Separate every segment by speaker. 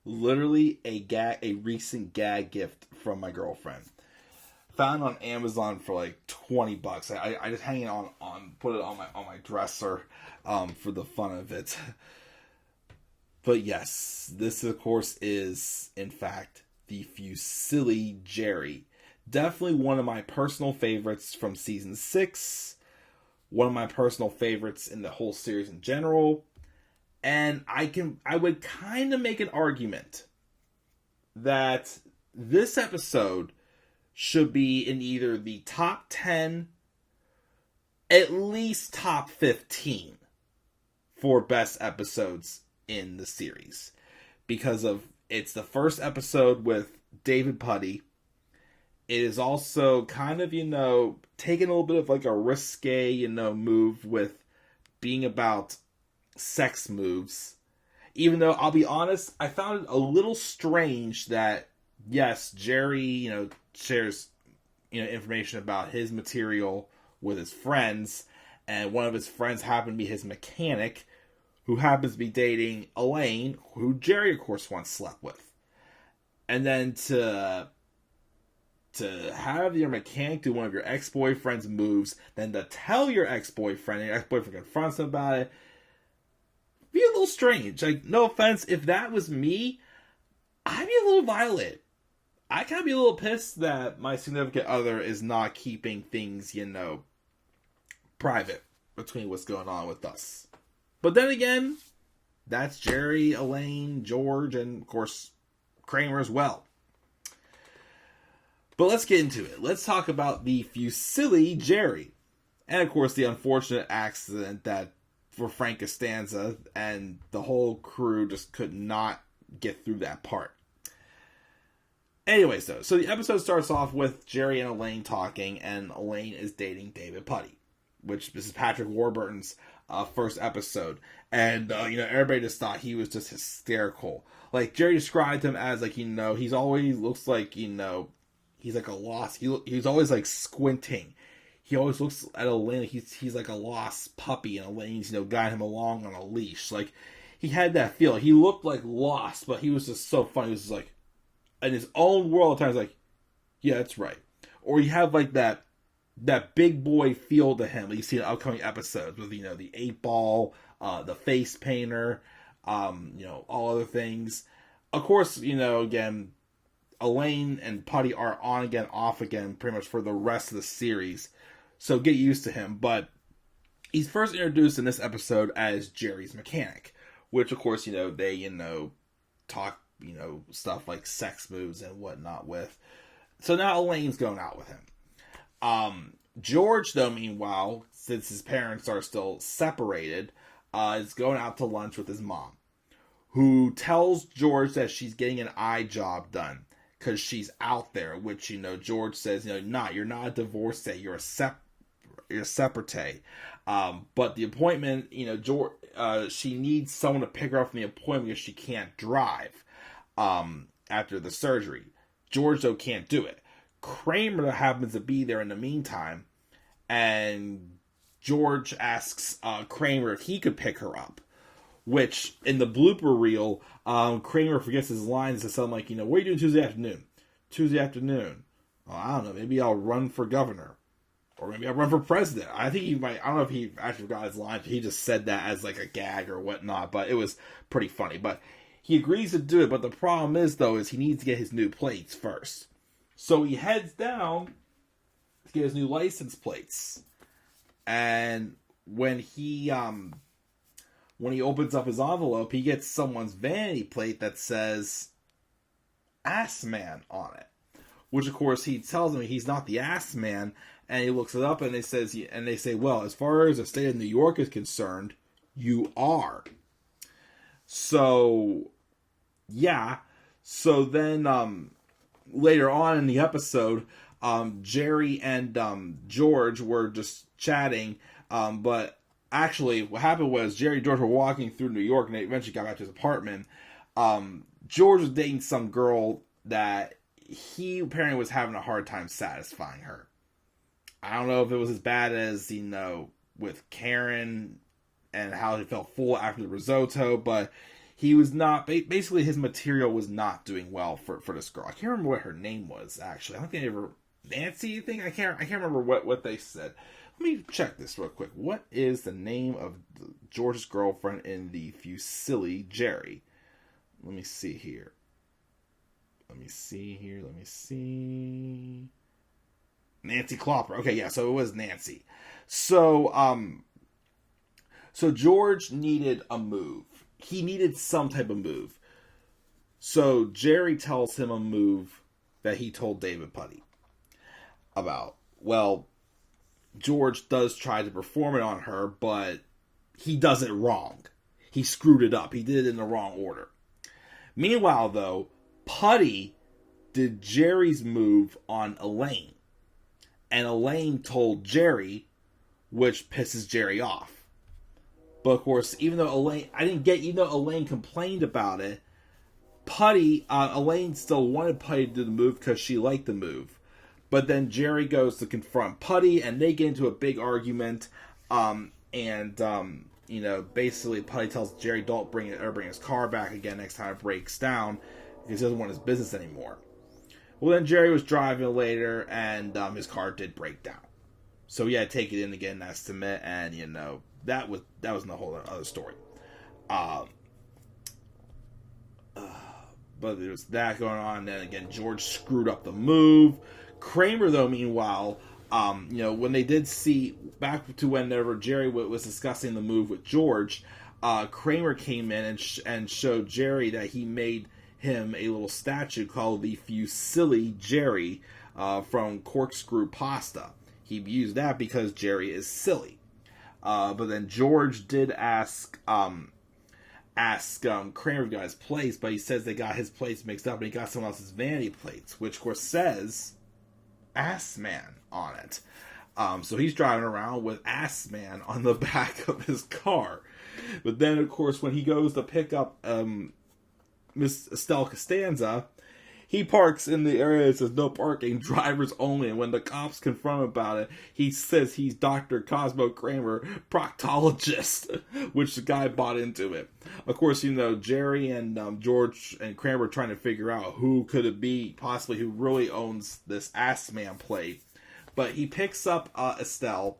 Speaker 1: Literally a recent gag gift from my girlfriend. Found on Amazon for like $20. I just hang it on put it on my dresser, for the fun of it. But yes, this of course is in fact the Fusilli Jerry. Definitely one of my personal favorites from season 6. One of my personal favorites in the whole series in general. And I would kind of make an argument that this episode should be in either the top 10, at least top 15 for best episodes in the series. Because of it's the first episode with David Putty. It is also kind of, taking a little bit of like a risque, move with being about sex moves. Even though, I'll be honest, I found it a little strange that, yes, Jerry, shares, information about his material with his friends, and one of his friends happened to be his mechanic, who happens to be dating Elaine, who Jerry, of course, once slept with. And then to have your mechanic do one of your ex-boyfriend's moves, then to tell your ex-boyfriend, and your ex-boyfriend confronts him about it, be a little strange. Like, no offense, if that was me, I'd be a little violated. I kind of be a little pissed that my significant other is not keeping things, private between what's going on with us. But then again, that's Jerry, Elaine, George, and of course, Kramer as well. But let's get into it. Let's talk about the Fusilli Jerry. And of course, the unfortunate accident that for Frank Costanza and the whole crew just could not get through that part. Anyways, so the episode starts off with Jerry and Elaine talking, and Elaine is dating David Putty, which this is Patrick Warburton's first episode. And, everybody just thought he was just hysterical. Like, Jerry described him as, like, he's always looks like, he's like a lost, he's always, like, squinting. He always looks at Elaine like he's like a lost puppy, and Elaine's, guiding him along on a leash. Like, he had that feel. He looked like lost, but he was just so funny. He was just like, in his own world, at times, like, yeah, that's right. Or you have, like, that big boy feel to him. Like you see in upcoming episodes with, the 8-ball, the face painter, all other things. Of course, again, Elaine and Putty are on again, off again, pretty much for the rest of the series. So get used to him. But he's first introduced in this episode as Jerry's mechanic, which of course, they, talk, stuff like sex moves and whatnot with. So now Elaine's going out with him. George, though, meanwhile, since his parents are still separated, is going out to lunch with his mom, who tells George that she's getting an eye job done because she's out there, which, George says, you're not a divorcee, you're a separate. But the appointment, George, she needs someone to pick her up from the appointment because she can't drive after the surgery. George, though, can't do it. Kramer happens to be there in the meantime, and George asks Kramer if he could pick her up, which in the blooper reel, Kramer forgets his lines and says something like, what are you doing Tuesday afternoon? Tuesday afternoon? Oh, I don't know, maybe I'll run for governor, or maybe I'll run for president. I think he might, I don't know if he actually forgot his lines, he just said that as like a gag or whatnot, but it was pretty funny. But he agrees to do it, but the problem is, though, is he needs to get his new plates first. So he heads down to get his new license plates. And when he opens up his envelope, he gets someone's vanity plate that says Ass Man on it. Which, of course, he tells him he's not the Ass Man. And he looks it up and they say, well, as far as the state of New York is concerned, you are. So, yeah. So then, later on in the episode, Jerry and George were just chatting, but actually what happened was Jerry and George were walking through New York and they eventually got back to his apartment. George was dating some girl that he apparently was having a hard time satisfying her. I don't know if it was as bad as, with Karen and how he felt full after the risotto, but he was not, basically his material was not doing well for this girl. I can't remember what her name was, actually. I don't think they ever, Nancy, you think? I can't remember what they said. Let me check this real quick. What is the name of George's girlfriend in the Fusilli Jerry? Let me see here. Nancy Klopper. Okay, yeah, so it was Nancy. So George needed a move. He needed some type of move. So Jerry tells him a move that he told David Putty about. Well, George does try to perform it on her, but he does it wrong. He screwed it up. He did it in the wrong order. Meanwhile, though, Putty did Jerry's move on Elaine. And Elaine told Jerry, which pisses Jerry off. But of course, even though Elaine complained about it, Elaine still wanted Putty to do the move because she liked the move. But then Jerry goes to confront Putty, and they get into a big argument. Basically Putty tells Jerry don't bring his car back again next time it breaks down, because he doesn't want his business anymore. Well, then Jerry was driving later, and his car did break down. So he had to take it in to get an estimate, and that was a whole other story. But there's that going on. And then again, George screwed up the move. Kramer, though, meanwhile, when they did see, back to whenever Jerry was discussing the move with George, Kramer came in and showed Jerry that he made him a little statue called the Fusilli Jerry from Corkscrew Pasta. He used that because Jerry is silly. But then George did ask Kramer if he got his plates, but he says they got his plates mixed up and he got someone else's vanity plates, which of course says Ass Man on it. So he's driving around with Ass Man on the back of his car. But then of course when he goes to pick up Miss Estelle Costanza, he parks in the area that says no parking, drivers only. And when the cops confront him about it, he says he's Dr. Cosmo Kramer, proctologist, which the guy bought into it. Of course, Jerry and George and Kramer are trying to figure out who could it be, possibly, who really owns this Ass Man plate. But he picks up Estelle,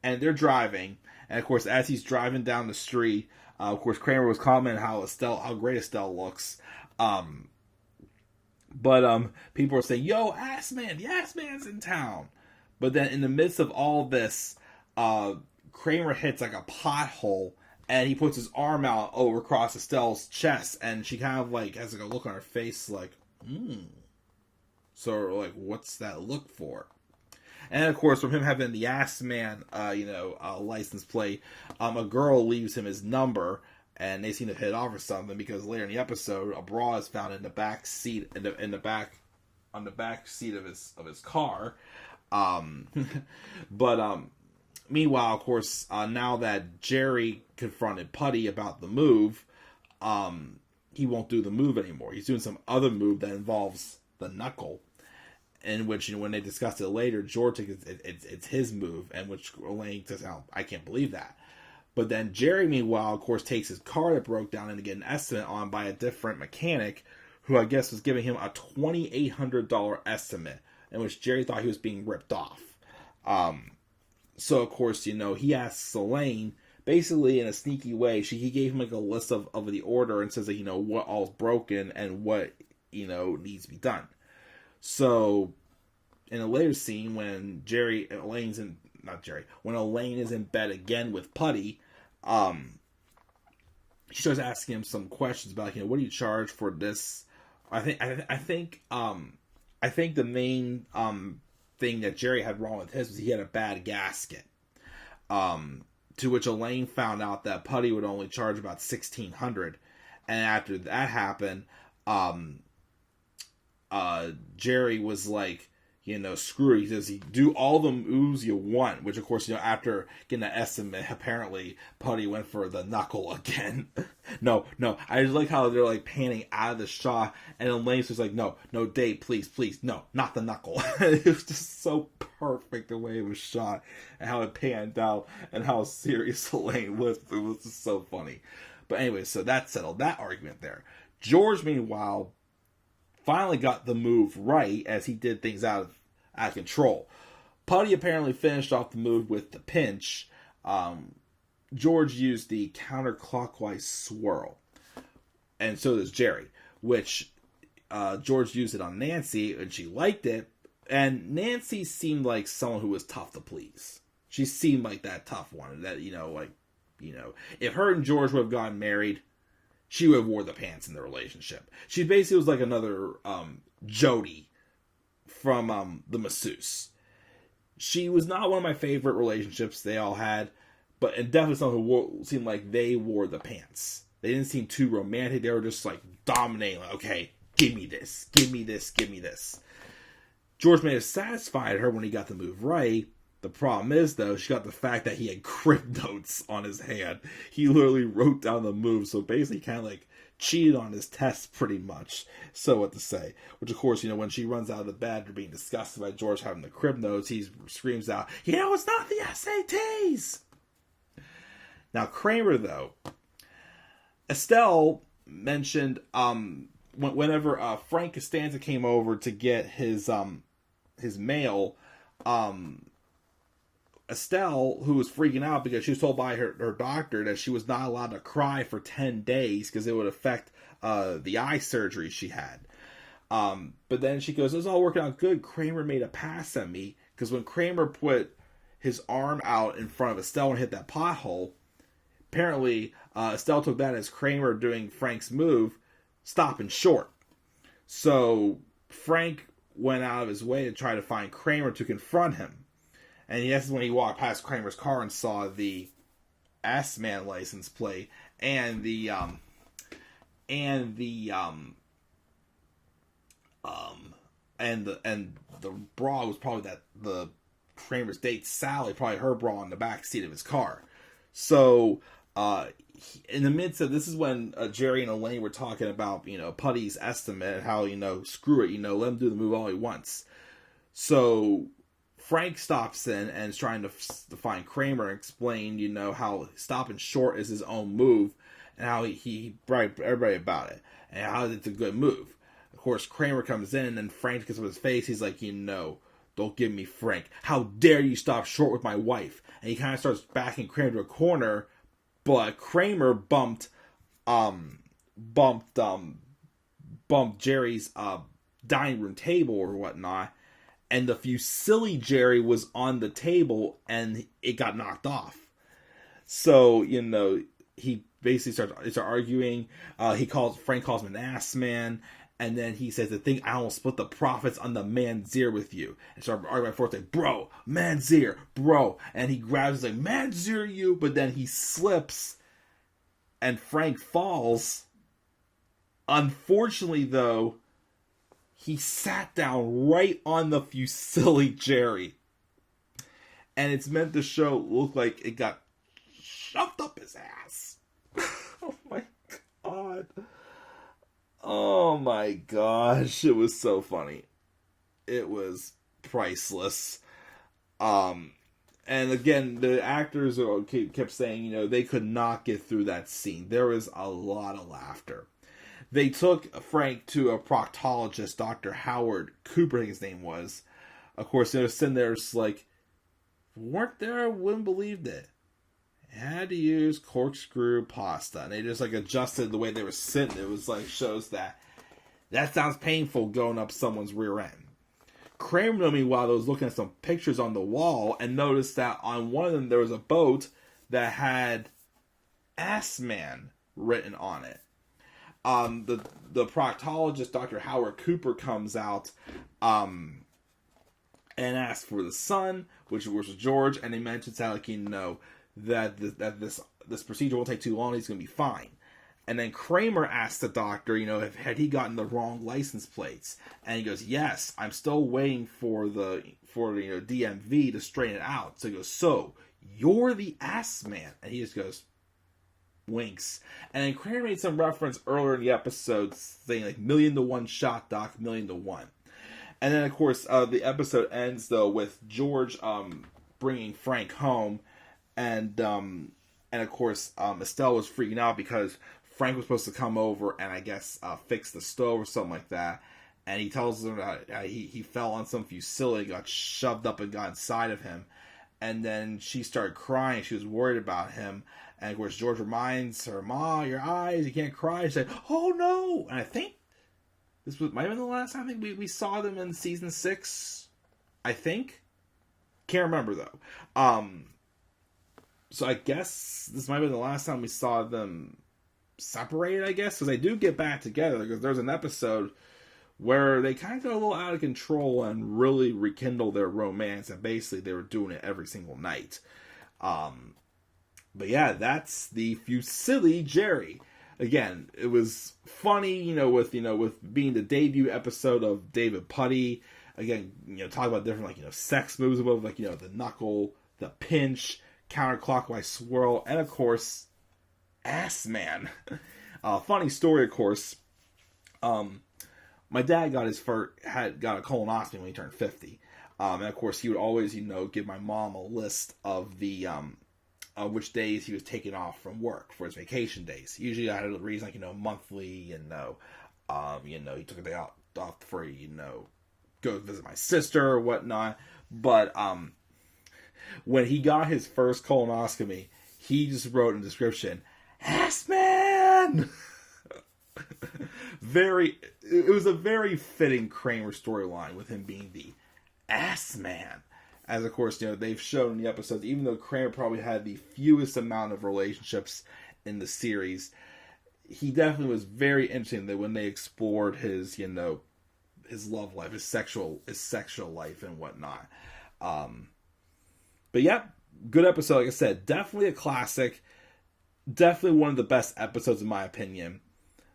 Speaker 1: and they're driving. And of course, as he's driving down the street, of course, Kramer was commenting how great Estelle looks. But people are saying, yo, Ass Man, the Ass Man's in town. But then in the midst of all this, Kramer hits like a pothole, and he puts his arm out over across Estelle's chest, and she kind of like has like a look on her face like, So like, what's that look for? And of course, from him having the Ass Man, license plate, a girl leaves him his number. And they seem to hit it off or something, because later in the episode, a bra is found in the back seat, on the back seat of his car. Meanwhile, of course, now that Jerry confronted Putty about the move, he won't do the move anymore. He's doing some other move that involves the knuckle, in which when they discuss it later, George thinks it's his move, and which Elaine says, "Oh, I can't believe that." But then Jerry, meanwhile, of course, takes his car that broke down and to get an estimate on by a different mechanic, who I guess was giving him a $2,800 estimate, in which Jerry thought he was being ripped off. So, of course, he asks Elaine, basically in a sneaky way, he gave him like a list of the order and says that, what all's broken and what, needs to be done. So, in a later scene, when when Elaine is in bed again with Putty, she starts asking him some questions about, what do you charge for this? I think the main thing that Jerry had wrong with his was he had a bad gasket. To which Elaine found out that Putty would only charge about $1,600, and after that happened, Jerry was like, screw it. He says, do all the moves you want, which of course, after getting that estimate, apparently Putty went for the knuckle again. No, I just like how they're like panning out of the shot, and Elaine's just like, no, Dave, please, no, not the knuckle. It was just so perfect the way it was shot, and how it panned out, and how serious Elaine was. It was just so funny. But anyway, so that settled that argument there. George, meanwhile, finally got the move right as he did things out of control. Putty apparently finished off the move with the pinch. George used the counterclockwise swirl. And so does Jerry, which George used it on Nancy, and she liked it. And Nancy seemed like someone who was tough to please. She seemed like that tough one. That, if her and George would have gotten married, she would have wore the pants in the relationship. She basically was like another Jody from The Masseuse. She was not one of my favorite relationships they all had, but definitely someone who seemed like they wore the pants. They didn't seem too romantic. They were just like dominating. Like, okay, give me this, give me this, give me this. George may have satisfied her when he got the move right. The problem is, though, she got the fact that he had crib notes on his hand. He literally wrote down the move, so basically kind of like cheated on his test pretty much. So what to say. Which, of course, when she runs out of the bed or being disgusted by George having the crib notes, he screams out, it's not the SATs! Now, Kramer, though, Estelle mentioned whenever Frank Costanza came over to get his mail, Estelle, who was freaking out because she was told by her doctor that she was not allowed to cry for 10 days because it would affect the eye surgery she had. But then she goes, it's all working out good. Kramer made a pass at me, because when Kramer put his arm out in front of Estelle and hit that pothole, apparently Estelle took that as Kramer doing Frank's move, stopping short. So Frank went out of his way to try to find Kramer to confront him. And that's when he walked past Kramer's car and saw the Ass-Man license plate and the bra was probably the Kramer's date Sally, probably her bra in the back seat of his car. So in the midst of this is when Jerry and Elaine were talking about Putty's estimate and how screw it, let him do the move all he wants. So Frank stops in and is trying to find Kramer and explain, how stopping short is his own move and how he bribed everybody about it and how it's a good move. Of course, Kramer comes in and Frank gets up his face. He's like, don't give me Frank. How dare you stop short with my wife? And he kind of starts backing Kramer to a corner, but Kramer bumped Jerry's dining room table or whatnot. And the Fusilli Jerry was on the table, and it got knocked off. So, he basically starts arguing. Frank calls him an ass man. And then he says, I almost split the profits on the Manzir with you. And so arguing forth, like, bro, Manzir, bro. And he grabs, like, Manzir you. But then he slips, and Frank falls. Unfortunately, though, he sat down right on the Fusilli Jerry. And it's meant to look like it got shoved up his ass. Oh my god. Oh my gosh. It was so funny. It was priceless. And again, the actors kept saying, they could not get through that scene. There was a lot of laughter. They took Frank to a proctologist, Dr. Howard Cooper, I think his name was. Of course, they were sitting there, just like, weren't there? I wouldn't believe it. Had to use corkscrew pasta. And they just, adjusted the way they were sitting. It was, shows that sounds painful going up someone's rear end. Kramer, meanwhile, was looking at some pictures on the wall and noticed that on one of them there was a boat that had Ass-Man written on it. The proctologist, Dr. Howard Cooper, comes out and asks for the son, which was George, and he mentions how, that this procedure won't take too long, he's going to be fine. And then Kramer asks the doctor, had he gotten the wrong license plates? And he goes, yes, I'm still waiting for the DMV to straighten it out. So he goes, so, you're the ass man. And he just goes, winks. And then Kramer made some reference earlier in the episode saying, $1,000,000 shot, Doc, $1,000,000. And then, of course, the episode ends, though, with George bringing Frank home. And And of course, Estelle was freaking out because Frank was supposed to come over and I guess fix the stove or something like that. And he tells her that he fell on some Fusilli, got shoved up and got inside of him. And then she started crying. She was worried about him. And of course, George reminds her, "Ma, your eyes, you can't cry." She said, "Oh no!" And I think this might have been the last time we saw them in season 6. I think. Can't remember though. So I guess this might have been the last time we saw them separated, I guess. Because they do get back together. Because there's an episode where they kind of got a little out of control and really rekindle their romance. And basically they were doing it every single night. But yeah, that's the Fusilli Jerry. Again, it was funny, with being the debut episode of David Putty. Again, talk about different, sex moves above, the knuckle, the pinch, counterclockwise swirl, and of course, ass man. Funny story, of course. My dad got got a colonoscopy when he turned 50. And of course, he would always, give my mom a list of the, which days he was taking off from work for his vacation days. Usually I had a reason, monthly, he took a day off for, go visit my sister or whatnot. But, when he got his first colonoscopy, he just wrote in the description, "Ass man!" It was a very fitting Kramer storyline with him being the ass man. As of course, they've shown in the episodes, even though Kramer probably had the fewest amount of relationships in the series, he definitely was very interesting that when they explored his, his love life, his sexual life and whatnot. But yeah, good episode. Like I said, definitely a classic. Definitely one of the best episodes in my opinion.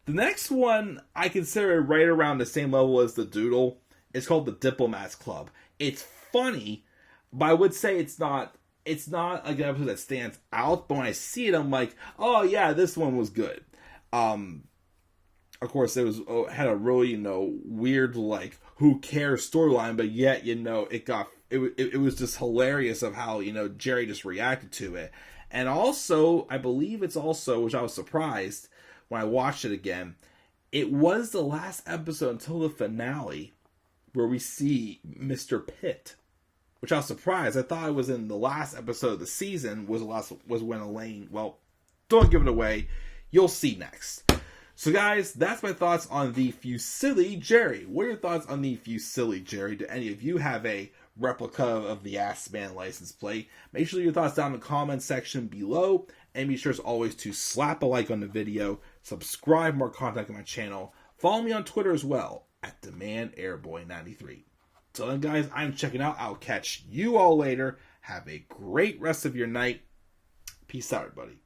Speaker 1: The next one I consider right around the same level as the Doodle. It's called The Diplomats Club. It's funny, but I would say it's not like an episode that stands out. But when I see it, I'm like, oh yeah, this one was good. Of course, it had a really weird who cares storyline, but yet it was just hilarious of how Jerry just reacted to it. And also, I believe it's also, which I was surprised when I watched it again, it was the last episode until the finale where we see Mr. Pitt, which I was surprised. I thought it was in the last episode of the season was when Elaine, well, don't give it away. You'll see next. So guys, that's my thoughts on the Fusilli Jerry. What are your thoughts on the Fusilli Jerry? Do any of you have a replica of the Ass Man license plate? Make sure your thoughts down in the comment section below. And be sure as always to slap a like on the video. Subscribe for more content on my channel. Follow me on Twitter as well at DemandAirboy93. Till then guys, I'm checking out. I'll catch you all later. Have a great rest of your night. Peace out everybody.